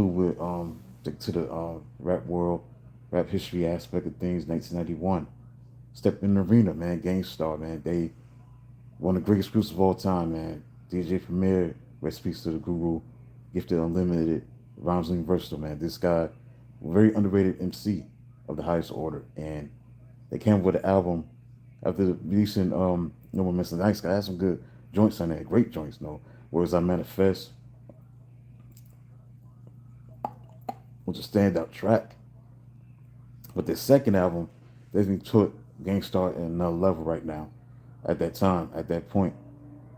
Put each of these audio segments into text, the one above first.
with to the rap world, rap history aspect of things. 1991, stepped in the arena, man. Gang Starr, man. They one of the greatest groups of all time, man. DJ Premier, rest peace to the Guru, Gifted Unlimited, Rhymes Universal, man. This guy, very underrated MC of the highest order, and they came up with an album after releasing No More Missing Nights. I had some good joints on there, great joints, no. Whereas I Manifest was a standout track. But their second album definitely took Gangstar at another level right now. At that time, at that point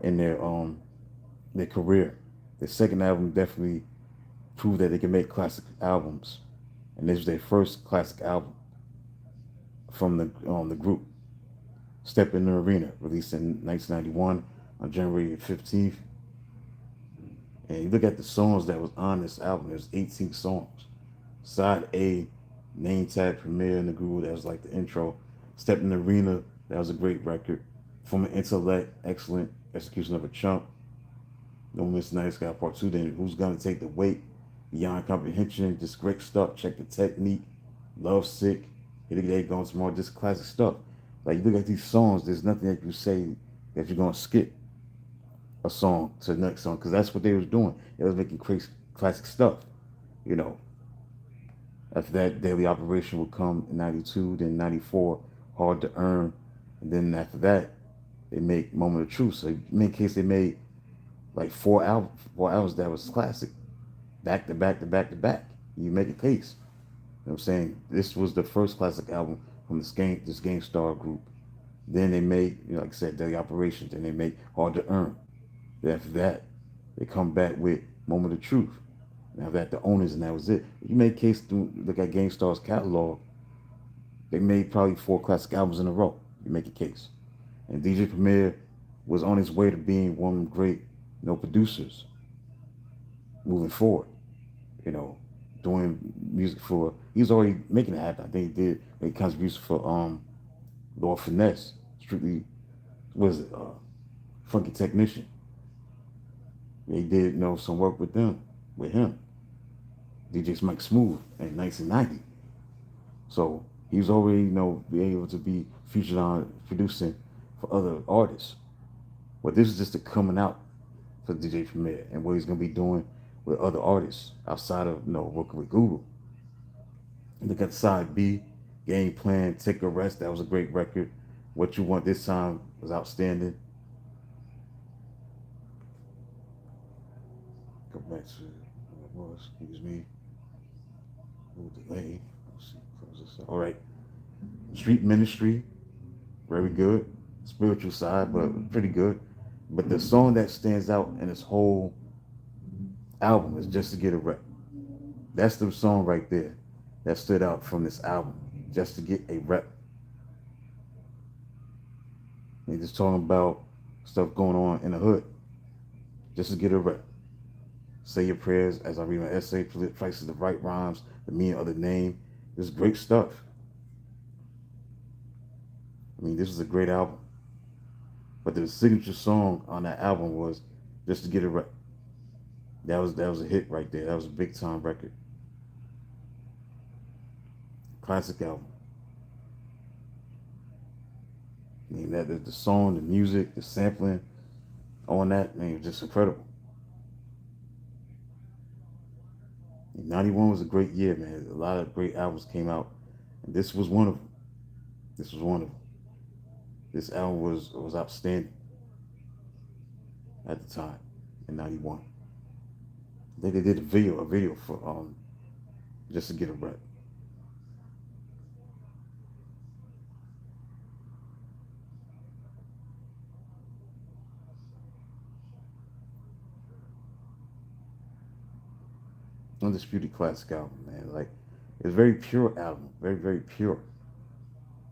in their career, their second album definitely proved that they can make classic albums, and this was their first classic album from the group. Step in the Arena, released in 1991 on January 15th. And you look at the songs that was on this album. There's 18 songs. Side A, Name Tag, Premiere in the Groove. That was like the intro. Step in the Arena. That was a great record. From an Intellect, excellent execution of a chump. No Miss Nice got part two. Then Who's Gonna Take the Weight? Beyond Comprehension. Just great stuff. Check the Technique. Love Sick. Here they going some more just classic stuff. Like you look at these songs, there's nothing that you say that you're gonna skip a song to the next song because that's what they was doing. They was making crazy classic stuff. You know, after that, Daily Operation would come in '92, then '94, Hard to Earn, and then after that, they make Moment of Truth. So in many cases, they made like four albums that was classic, back to back to back to back. You make a case. You know what I'm saying? This was the first classic album from this Gang Starr group. Then they made, like I said, Daily Operations. Then they make Hard to Earn. Then after that, they come back with Moment of Truth. Now that the owners and that was it. You make case to look at Gangstar's catalog, they made probably four classic albums in a row. You make a case. And DJ Premier was on his way to being one of the great, producers moving forward. You know, doing music for he was already making it happen. I think he did make contributions for Lord Finesse, strictly was it Funky Technician. They did some work with him. DJ Mike Smooth in 1990. So he was already, be able to be featured on producing for other artists. But this is just the coming out for DJ Premier and what he's gonna be doing with other artists outside of working with Google. And look at side B, Game Plan, Take a Rest. That was a great record. What You Want This Time was outstanding. Go back to what it was. Excuse me. Move delay. Let's see. Close this up. All right. Street Ministry, very good. Spiritual side, but pretty good. But the song that stands out in this whole album is Just to Get a Rep. That's the song right there that stood out from this album. Just to Get a Rep. They just talking about stuff going on in the hood. Just to get a rep. Say your prayers as I read my essay, places the right rhymes, the meaning of the name. This is great stuff. I mean, this is a great album. But the signature song on that album was Just to Get a Rep. That was a hit right there. That was a big time record. Classic album. I mean, that the song, the music, the sampling on that, man, was just incredible. 91 was a great year, man. A lot of great albums came out, and this was one of them. This was one of them. This album was outstanding at the time in '91. They did a video for Just to Get a Rep. Undisputed classic album, man. Like it's a very pure album, very very pure.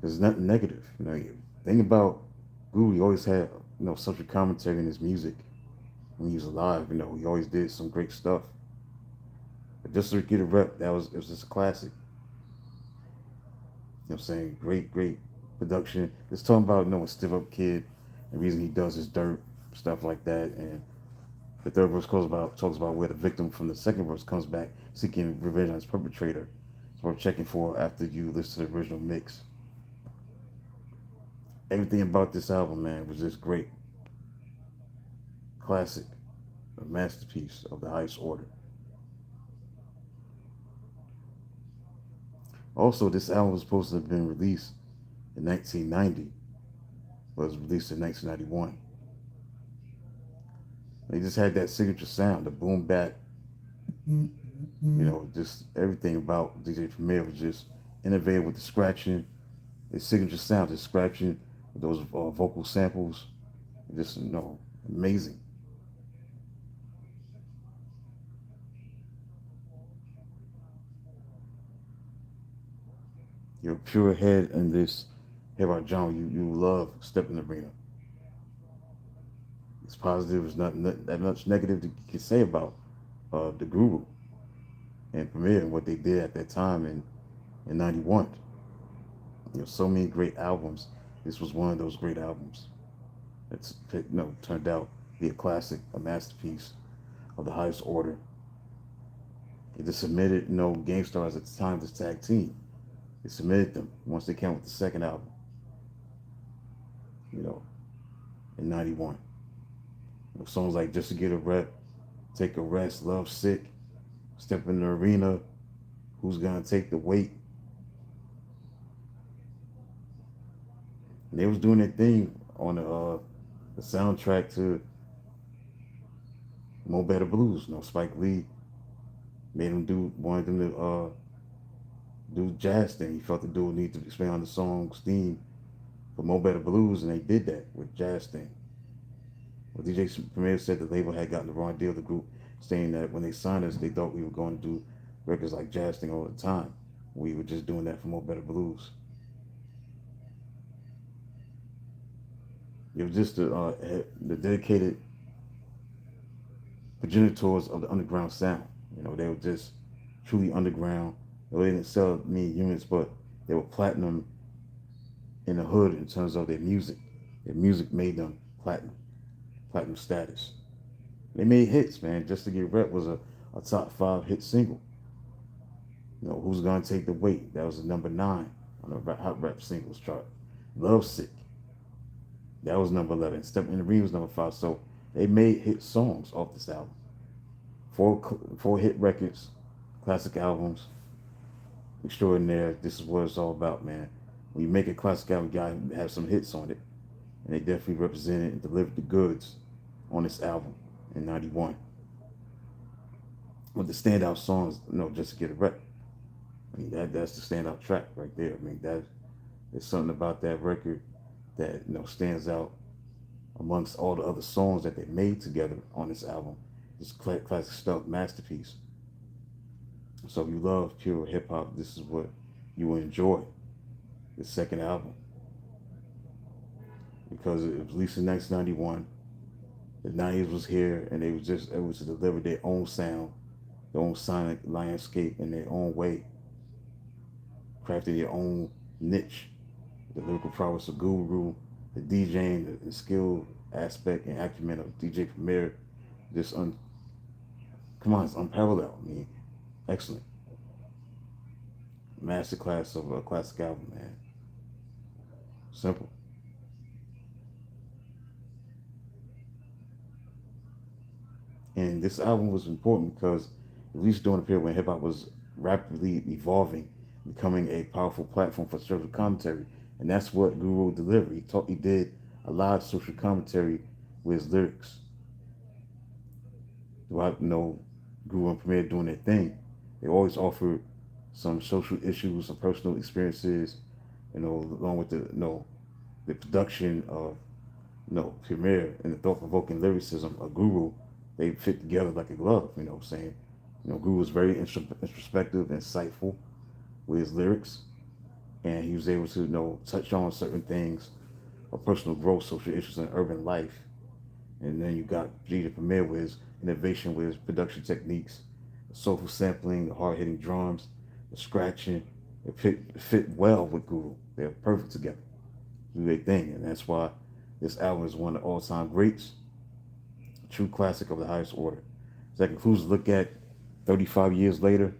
There's nothing negative. Thing about Guru, he always had social commentary in his music when he was alive. He always did some great stuff. But Just to Get a Rep, it was just a classic. What I'm saying? Great, great production. It's talking about, a stiff up kid, the reason he does his dirt, stuff like that. And the third verse talks about where the victim from the second verse comes back, seeking revenge on its perpetrator. It's worth checking for after you listen to the original mix. Everything about this album, man, was just great. Classic, a masterpiece of the highest order. Also, this album was supposed to have been released in 1990, but it was released in 1991. They just had that signature sound, the boom bap, just everything about DJ Premier was just innovative with the scratching, his signature sound, his scratching, those vocal samples, just amazing. You're a pure head in this hip hop genre. You love Step in the Arena. It's positive. There's not that much negative to can say about the Guru and Premier and what they did at that time in '91. So many great albums. This was one of those great albums. It's turned out to be a classic, a masterpiece of the highest order. It just submitted Gang Starr at the time this tag team. It submitted them once they came with the second album. You know, in '91. Songs like Just to Get a Rep, Take a Rest, Love Sick, Step in the Arena, Who's Gonna Take the Weight. And they was doing their thing on the soundtrack to Mo Better Blues. Spike Lee wanted them to do jazz thing. He felt the dude needed to expand on the song's theme for Mo Better Blues, and they did that with jazz thing. Well, DJ Premier said the label had gotten the wrong deal with the group, saying that when they signed us, they thought we were going to do records like jazz thing all the time. We were just doing that for Mo Better Blues. It was just the dedicated progenitors of the underground sound. They were just truly underground. They didn't sell many units, but they were platinum in the hood in terms of their music. Their music made them platinum status. They made hits, man. Just to Get Rep was a top 5 hit single. Who's Gonna Take the Weight? That was a number 9 on the Hot Rap Singles chart. Love Sick. That was number 11. Step in the Arena was number 5. So they made hit songs off this album. Four hit records, classic albums, extraordinaire. This is what it's all about, man. When you make a classic album, you gotta have some hits on it. And they definitely represented and delivered the goods on this album in '91. With the standout songs, Just to Get a Rep. That's the standout track right there. There's something about that record that stands out amongst all the other songs that they made together on this album. This classic stuff, masterpiece. So if you love pure hip hop, this is what you will enjoy. The second album, because it was released in 1991. The '90s was here, and they was just able to deliver their own sound, their own sonic landscape in their own way, crafted their own niche. The lyrical prowess of Guru, the DJing, the skill aspect and acumen of DJ Premier, just it's unparalleled. Excellent. Masterclass of a classic album, man. Simple. And this album was important because, at least during the period when hip hop was rapidly evolving, becoming a powerful platform for social commentary, and that's what Guru delivered. He did a lot of social commentary with his lyrics. Throughout, Guru and Premier doing their thing, they always offered some social issues, some personal experiences, along with the production of Premier and the thought-provoking lyricism of Guru. They fit together like a glove. Saying, Guru was very introspective, insightful with his lyrics, and he was able to touch on certain things of personal growth, social issues, and urban life. And then you got DJ Premier with his innovation, with his production techniques, the soulful sampling, the hard-hitting drums, the scratching. It fit well with Guru. They're perfect together. Do their thing, and that's why this album is one of the all-time greats, a true classic of the highest order. So that concludes a look at 35 years later,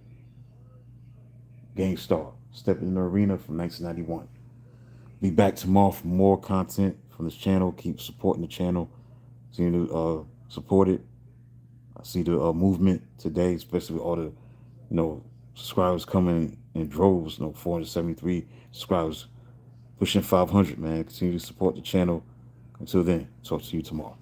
Gang Starr stepping in the arena from 1991. Be back tomorrow for more content from this channel. Keep supporting the channel. Continue to support it. I see the movement today, especially with all the subscribers coming in droves. 473 subscribers, pushing 500. Man, continue to support the channel. Until then, talk to you tomorrow.